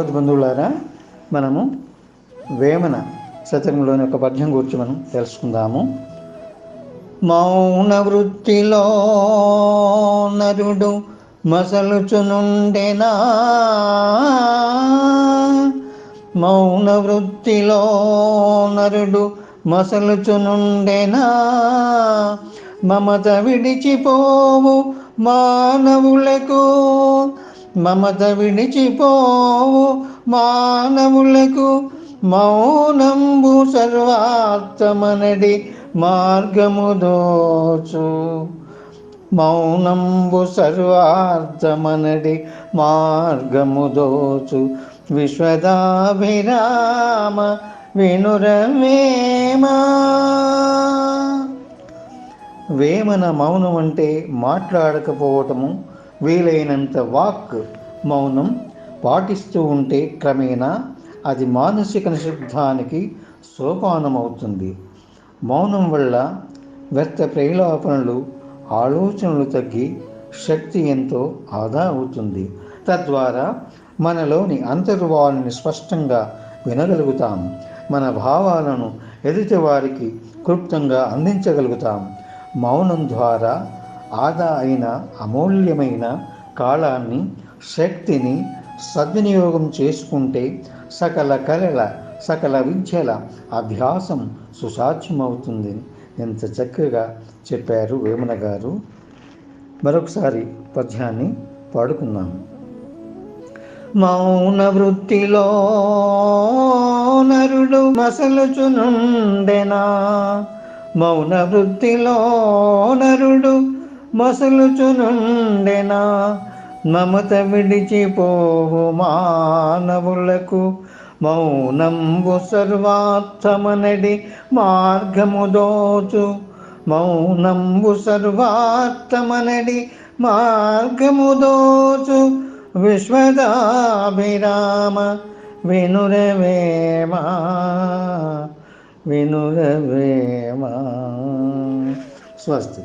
విద్యార్థి బంధువులారా, మనము వేమన శతకంలోని ఒక పద్యం గురించి మనం తెలుసుకుందాము. మౌన వృత్తిలో నరుడు మసలుచునుండెనా, మౌన వృత్తిలో నరుడు మసలుచునుండెనా, మమత విడిచిపోవు మానవులకు, మమత విడిచిపోవు మానవులకు, మౌనంబు సర్వార్థమనడి మార్గము దోచు, మౌనంబు సర్వార్థమనడి మార్గము దోచు. విశ్వదాభిరామ వినురవేమా. వేమన మౌనం అంటే మాట్లాడకపోవటము, వీలైనంత వాక్ మౌనం పాటిస్తూ ఉంటే క్రమేణా అది మానసిక నిశ్శబ్దానికి సోపానమవుతుంది. మౌనం వల్ల వ్యర్థ ప్రేలాపనలు, ఆలోచనలు తగ్గి శక్తి ఎంతో ఆదా అవుతుంది. తద్వారా మనలోని అంతర్వాణిని స్పష్టంగా వినగలుగుతాం. మన భావాలను ఎదుటి వారికి క్లుప్తంగా అందించగలుగుతాం. మౌనం ద్వారా ఆదా అయిన అమూల్యమైన కాలాన్ని, శక్తిని సద్వినియోగం చేసుకుంటే సకల కళల, సకల విద్యల అభ్యాసం సుసాధ్యమవుతుంది. ఎంత చక్కగా చెప్పారు వేమన గారు. మరొకసారి పద్యాన్ని పాడుకున్నాము. మౌన వృత్తిలో నరుడు మసలుచునుండెనా, మౌన వృత్తిలో నరుడు మసలుచునుండెనా, మమత విడిచిపోవు మానవులకు, మౌనంబు సర్వార్థమనడి మార్గము దోచు, మౌనంబు సర్వార్థమనడి మార్గము దోచు. విశ్వదాభిరామ వినురవేమా, వినురవేమా. స్వస్తి.